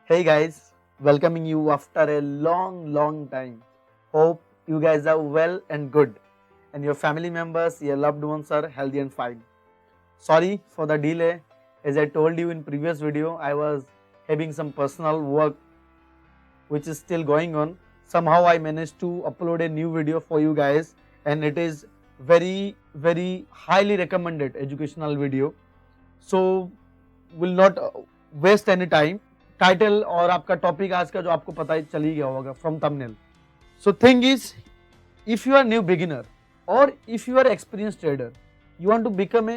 Hey guys, welcoming you after a long time. Hope you guys are well and good, and your family members, your loved ones are healthy and fine. Sorry for the delay. As I told you in previous video, I was having some personal work which is still going on. Somehow I managed to upload a new video for you guys, and it is very highly recommended educational video. So will not waste any time. Title और आपका topic आज का जो आपको पता ही चल ही गया होगा from thumbnail. So thing is, if you are new beginner or if you are experienced trader, you want to become a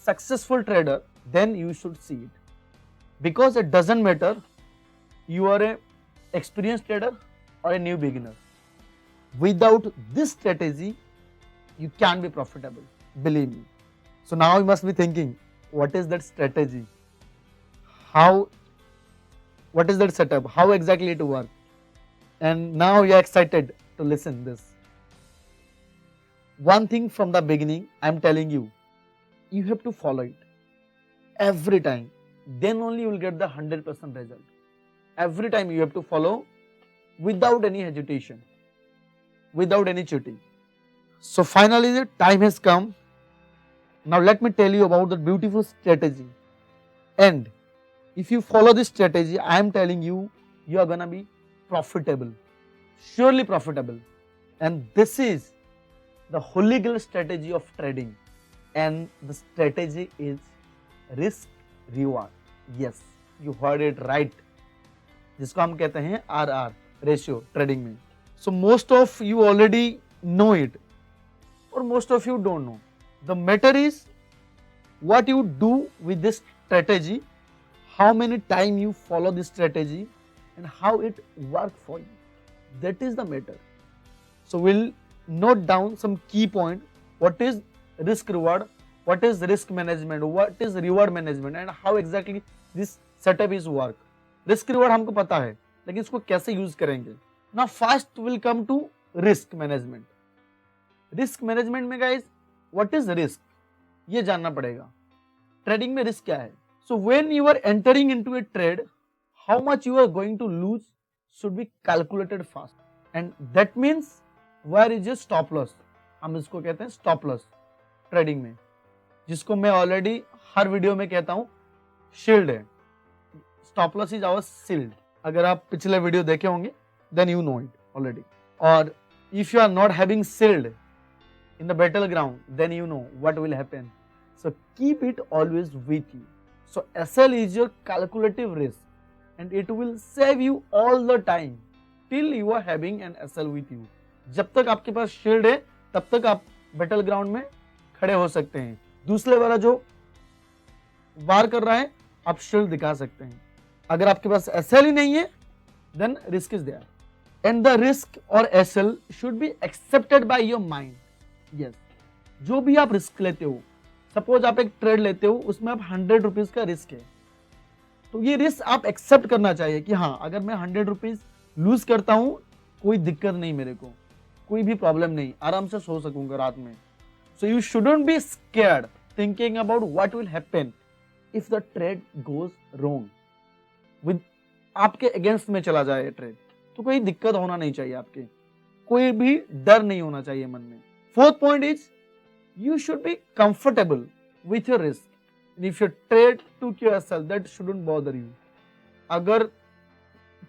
successful trader, then you should see it, because it doesn't matter you are a experienced trader or a new beginner. Without this strategy you can be profitable, believe me. So now you must be thinking, what is that strategy, how, what is that setup, how exactly it works, and now you are excited to listen this. One thing from the beginning, I am telling you, you have to follow it every time, then only you will get the 100% result. Every time you have to follow without any hesitation, without any cheating. So finally the time has come. Now let me tell you about the beautiful strategy, and if you follow this strategy, I am telling you, you are gonna be profitable, surely profitable. And this is the holy grail strategy of trading, and the strategy is risk reward. Yes, you heard it right, जिसको हम कहते हैं RR ratio trading में. So most of you already know it, or most of you don't know. The matter is what you do with this strategy, how many time you follow this strategy, and how it works for you. That is the matter. So we'll note down some key point. What is risk reward, what is risk management, what is reward management, and how exactly this setup is work. Risk reward हमको पता है, लेकिन इसको कैसे use करेंगे. Now first will come to risk management. Risk management में guys, what is risk, ये जानना पड़ेगा. ट्रेडिंग में रिस्क क्या है. So when you are entering into a trade, how much you are going to lose should be calculated fast, and that means where is a stop loss. हम इसको कहते हैं स्टॉप लॉस ट्रेडिंग में, जिसको मैं already हर video में कहता हूं शील्ड है. Stop loss is our shield. अगर आप पिछले वीडियो देखे होंगे then you know it already. और if you are not having shield in the battle ground, then you know what will happen. So keep it always with you. So SL is your calculative risk, and it will save you all the time till you are having an SL with you. जब तक आपके पास shield है तब तक आप battle ground में खड़े हो सकते हैं. दूसरे वाला जो वार कर रहा है, आप शील्ड दिखा सकते हैं. अगर आपके पास एसएल ही नहीं है, then risk is there, and the risk और SL should be accepted by your mind. Yes, जो भी आप रिस्क लेते हो, सपोज आप एक ट्रेड लेते हो, उसमें आप 100 रुपीज का रिस्क है, तो ये रिस्क आप एक्सेप्ट करना चाहिए कि हाँ, अगर मैं 100 रुपीज लूज करता हूं, कोई दिक्कत नहीं, मेरे को कोई भी प्रॉब्लम नहीं, आराम से सो सकूंगा रात में. So you shouldn't be scared thinking about what will happen if the trade goes wrong, with आपके अगेंस्ट में चला जाए ट्रेड, तो कोई दिक्कत होना नहीं चाहिए, आपके कोई भी डर नहीं होना चाहिए मन में. Fourth point is, you should be comfortable with your risk. And if your trade took your SL, that shouldn't bother you. अगर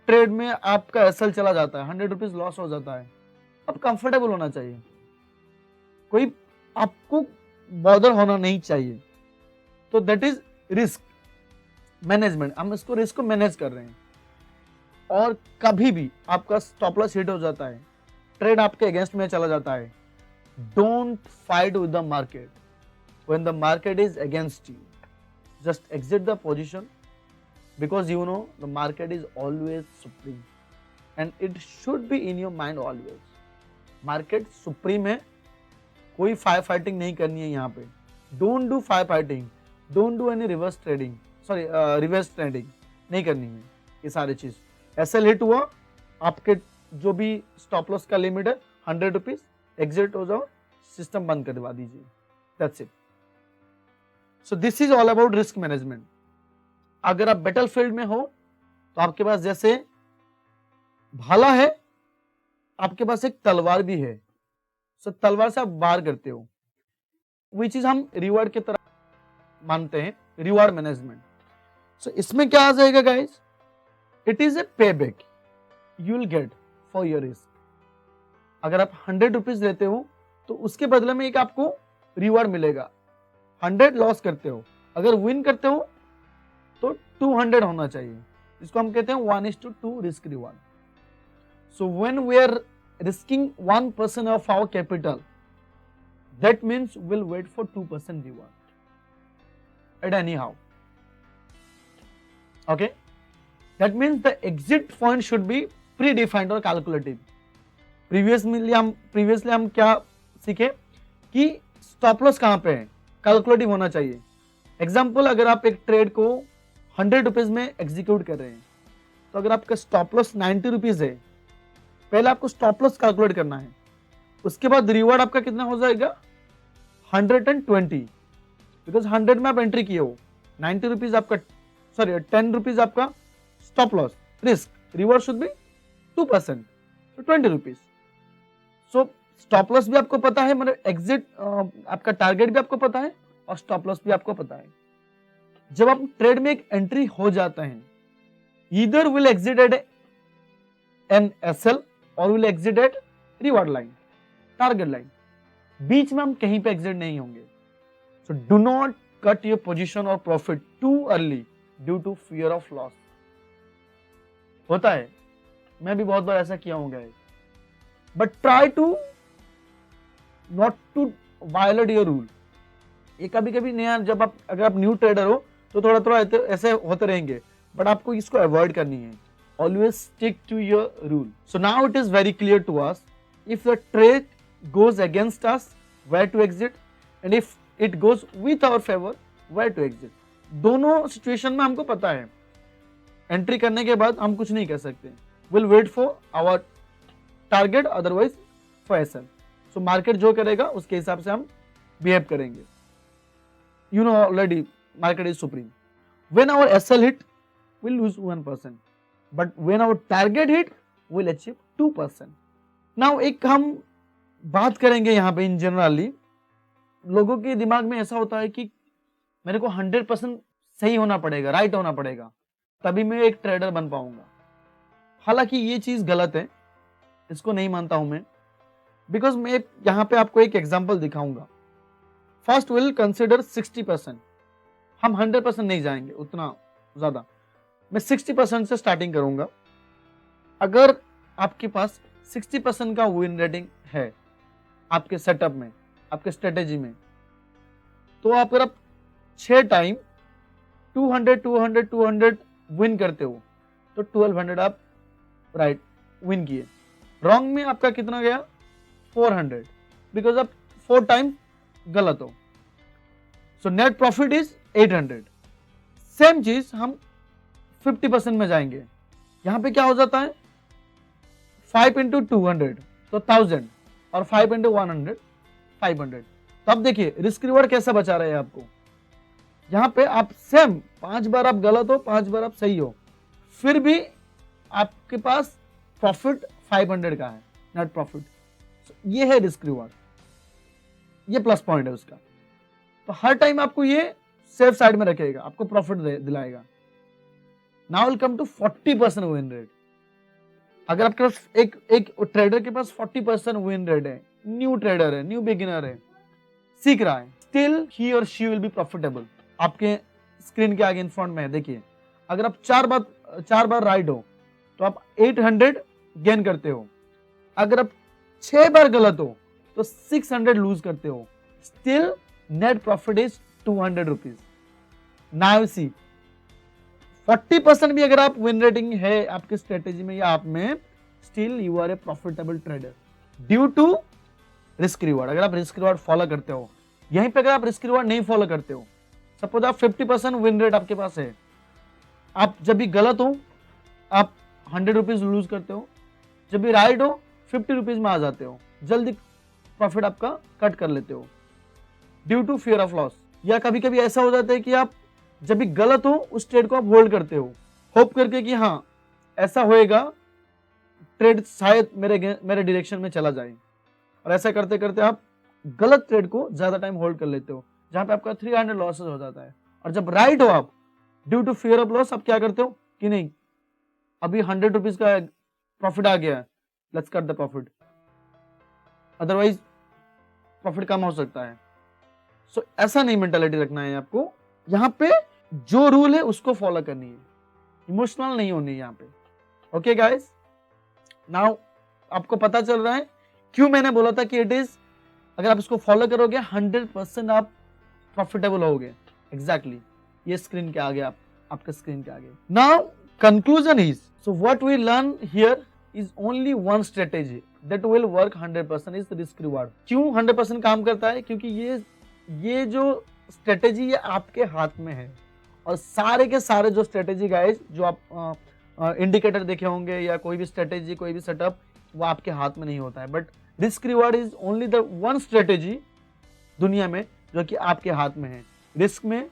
ट्रेड में आपका एसएल चला जाता है, 100 रुपीज लॉस हो जाता है, अब कंफर्टेबल होना चाहिए, कोई आपको बॉदर होना नहीं चाहिए. तो दैट इज रिस्क मैनेजमेंट. हम इसको रिस्क को मैनेज कर रहे हैं. और कभी भी आपका स्टॉप लॉस हिट हो जाता है, ट्रेड आपके अगेंस्ट में चला जाता है, don't fight with the market. When the market is against you, just exit the position, because you know the market is always supreme, and it should be in your mind always. Market supreme है, कोई fire fighting नहीं करनी है यहाँ पे. Don't do fire fighting, don't do any reverse trading, sorry reverse trading नहीं करनी है. ये सारी चीज एसएल हिट हुआ, आपके जो भी स्टॉप लॉस का लिमिट है 100 रुपीज, एग्जिट हो जाओ, सिस्टम बंद करवा दीजिए. That's it. So this is all about risk management. अगर आप बैटल फील्ड में हो तो आपके पास जैसे भाला है, आपके पास एक तलवार भी है, सो तलवार से आप वार करते हो, वही चीज हम रिवॉर्ड की तरह मानते हैं, रिवॉर्ड मैनेजमेंट। सो इसमें क्या आ जाएगा गाइस, इट इज ए पे back you will get for your risk. अगर आप 100 रुपीज लेते हो तो उसके बदले में एक आपको रिवॉर्ड मिलेगा। 100 लॉस करते हो, अगर विन करते हो तो 200 होना चाहिए, इसको हम कहते हैं 1:2 risk reward. So when we are risking 1% of our capital, that means we'll wait for 2% reward at anyhow. Okay, that means the exit point should be predefined or calculative. previously हम क्या सीखे कि स्टॉप लॉस कहां पे है, calculative होना चाहिए। Example, अगर आप एक ट्रेड को 100 रुपीज में एग्जीक्यूट कर रहे हैं, तो अगर आपका स्टॉप लॉस 90 रुपीज है, पहले आपको स्टॉप लॉस कैलकुलेट करना है, उसके बाद रिवॉर्ड आपका कितना हो जाएगा 120, बिकॉज 100 में आप एंट्री किए हो, 90 रुपीज आपका, सॉरी 10 रुपीज आपका stop loss, risk, reward should be 2%, तो 20 रुपीज। सो स्टॉप लॉस भी आपको पता है, मतलब एग्जिट आपका टारगेट भी आपको पता है और स्टॉप लॉस भी आपको पता है। जब आप ट्रेड में एक एंट्री हो जाता है, either will exit at an SL or will exit at reward line, target line, बीच में हम कहीं पे एग्जिट नहीं होंगे। So do not cut your position और profit too early due to fear of loss. होता है, मैं भी बहुत बार ऐसा किया हूँ guys, but try to not to violate your rule. ये कभी कभी नया, जब आप, अगर आप न्यू ट्रेडर हो तो थोड़ा थोड़ा ऐसे होते रहेंगे, बट आपको इसको अवॉइड करनी है। Always stick to your rule. So now it is very clear to us, if the trade goes against us, where to exit, and if it goes with our favor, where to exit. दोनों situation में हमको पता है, entry करने के बाद हम कुछ नहीं कर सकते, we'll wait for our target, otherwise for SL. So market जो करेगा उसके हिसाब से हम behave करेंगे। You know already market is supreme. When our SL hit, we'll lose 1%. But when our target hit, we'll achieve 2%. Now एक हम बात करेंगे यहाँ पे इन जनरली, लोगों के दिमाग में ऐसा होता है कि मेरे को 100% सही होना पड़ेगा, राइट होना पड़ेगा, तभी मैं एक ट्रेडर बन पाऊंगा। हालांकि ये चीज गलत है, इसको नहीं मानता हूं मैं, बिकॉज मैं यहाँ पे आपको एक एग्जाम्पल दिखाऊंगा। फर्स्ट विल कंसिडर 60%, हम 100% नहीं जाएंगे उतना ज्यादा, मैं 60% से स्टार्टिंग करूंगा। अगर आपके पास 60% का विन रेटिंग है आपके सेटअप में, आपके स्ट्रेटेजी में, तो आप अगर आप 6 टाइम 200 विन करते हो तो 1200 आप राइट विन किए। रॉन्ग में आपका कितना गया 400, बिकॉज आप 4 टाइम गलत हो। So net profit is 800। Same चीज हम 50% में जाएंगे, यहां पे क्या हो जाता है 5 into 200 तो 1000 और 5 into 100 500। तो अब देखिए रिस्क रिवॉर्ड कैसा बचा रहे हैं आपको। यहां पे आप सेम 5 बार आप गलत हो, 5 बार आप सही हो, फिर भी आपके पास प्रॉफिट 500 का है, नेट प्रॉफिट। ये है रिस्क रिवॉर्ड, ये प्लस पॉइंट है उसका। तो हर टाइम आपको ये सेफ साइड में रखेगा, आपको प्रॉफिट दिलाएगा। Now will come to 40% win rate. अगर आपके पास एक ट्रेडर के पास 40% विन रेट है, न्यू ट्रेडर है, न्यू बिगिनर है, सीख रहा है, स्टिल ही और शी विल बी प्रॉफिटेबल। आपके स्क्रीन के आगे इन फ्रंट में है, देखिए अगर आप 4 बार राइट हो तो आप 800 गेन करते हो। अगर आप 6 बार गलत हो तो 600 लूज करते हो, still net profit is 200 rupees. Now see 40% भी अगर आप विन रेटिंग है आपकी स्ट्रेटेजी में या आप में, still you are a profitable trader due to risk reward. अगर आप रिस्क रिवॉर्ड फॉलो करते हो, यहीं पे अगर आप रिस्क रिवॉर्ड नहीं फॉलो करते हो, सपोज आप 50% विन रेट आपके पास है, आप जब भी गलत हो आप 100 रुपीज लूज करते हो, जब भी राइट हो 50 रुपीज में आ जाते हो, जल्दी प्रॉफिट आपका कट कर लेते हो due to fear of loss. या कभी कभी ऐसा हो जाता है कि आप जब भी गलत हो उस ट्रेड को आप होल्ड करते हो, होप करके कि हाँ ऐसा होएगा, ट्रेड शायद मेरे डायरेक्शन में चला जाए, और ऐसा करते करते आप गलत ट्रेड को ज्यादा टाइम होल्ड कर लेते हो, जहां पे आपका 300 लॉसेस हो जाता है। और जब राइट हो आप, due to fear of loss, आप क्या करते हो कि नहीं अभी 100 रुपीज का प्रॉफिट आ गया है, let's cut the profit, otherwise profit कम हो सकता है। सो ऐसा नहीं मेंटालिटी रखना है आपको, यहाँ पे जो रूल है उसको फॉलो करनी है, इमोशनल नहीं होनी है यहाँ पे। ओके गाइस, नाउ आपको पता चल रहा है क्यों मैंने बोला था कि इट इज, अगर आप इसको फॉलो करोगे 100% आप प्रॉफिटेबल होगे। एग्जैक्टली ये स्क्रीन के आगे, आपके स्क्रीन के आगे। Now conclusion is, so what we learn here is only one strategy that will work 100% is risk reward. क्यों 100% काम करता है? क्योंकि ये जो स्ट्रेटेजी ये आपके हाथ में है, और सारे के सारे जो स्ट्रेटेजी गाइस जो आप इंडिकेटर देखे होंगे या कोई भी स्ट्रेटेजी, कोई भी सेटअप, वो आपके हाथ में नहीं होता है। But risk reward is only the one strategy दुनिया में जो कि आपके हाथ में है। रिस्क में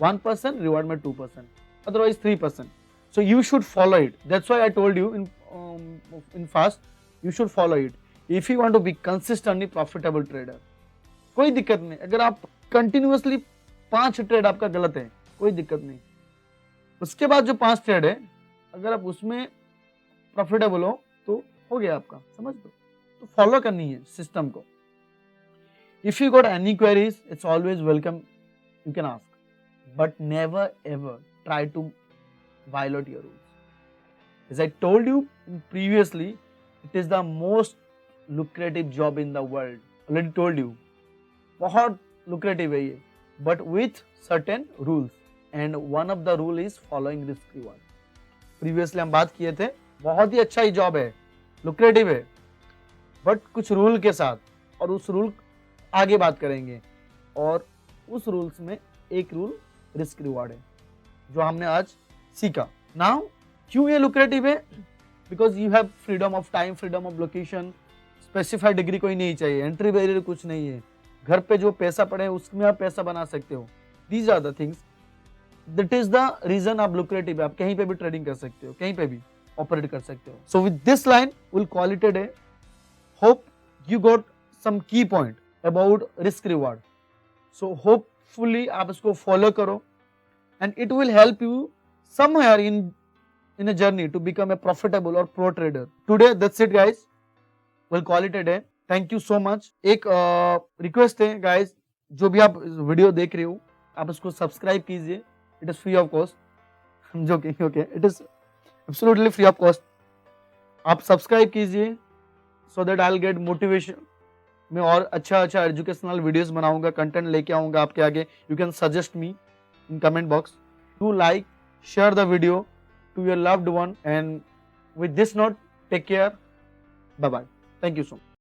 1%, रिवार्ड में 2%, otherwise 3%. So you should follow it. That's why I told you in fast, you should follow it if you want to be consistently profitable trader. कोई दिक्कत नहीं, अगर आप कंटिन्यूअसली 5 ट्रेड आपका गलत है कोई दिक्कत नहीं, उसके बाद जो 5 ट्रेड है अगर आप उसमें प्रॉफिटेबल हो तो हो गया आपका, समझ लो। तो फॉलो करनी है सिस्टम को। If you got any queries, it's always welcome, you can ask, but never ever try to violate your rules. As I told you previously, it is the most lucrative job in the world. Already told you, बहुत lucrative है ये, but with certain rules, and one of the rule is following risk reward. Previously हम बात किए थे, बहुत ही अच्छा ही job है, lucrative है, but कुछ रूल के साथ, और उस रूल आगे बात करेंगे। और उस रूल्स में एक रूल रिस्क रिवार्ड है जो हमने आज सीखा। नाउ क्यों ये लुक्रेटिव है? Because you have freedom of time, freedom of location, specified degree कोई नहीं चाहिए, एंट्री बैरियर कुछ नहीं है, घर पे जो पैसा पड़े उसमें आप पैसा बना सकते हो। These are the things, that is the reason आप लुक्रेटिव है। आप कहीं पे भी ट्रेडिंग कर सकते हो, कहीं पे भी ऑपरेट कर सकते हो। So with this line will call it a day. Hope you got some key point about risk reward. So hopefully आप इसको फॉलो करो, and it will help you somewhere in a journey to become a profitable or pro trader. Today that's it guys, we'll call it a day. Thank you so much. एक request है guys, जो भी आप video देख रहे हो आप इसको सब्सक्राइब कीजिए, it is free of cost. I'm joking, okay, it is absolutely free of cost. आप सब्सक्राइब कीजिए so that I'll get motivation. मैं और अच्छा एजुकेशनल वीडियोस बनाऊंगा, कंटेंट लेके आऊंगा आपके आगे। You can suggest me in comment box. Do like, share the video to your loved one, and with this note, take care. Bye bye. Thank you so much.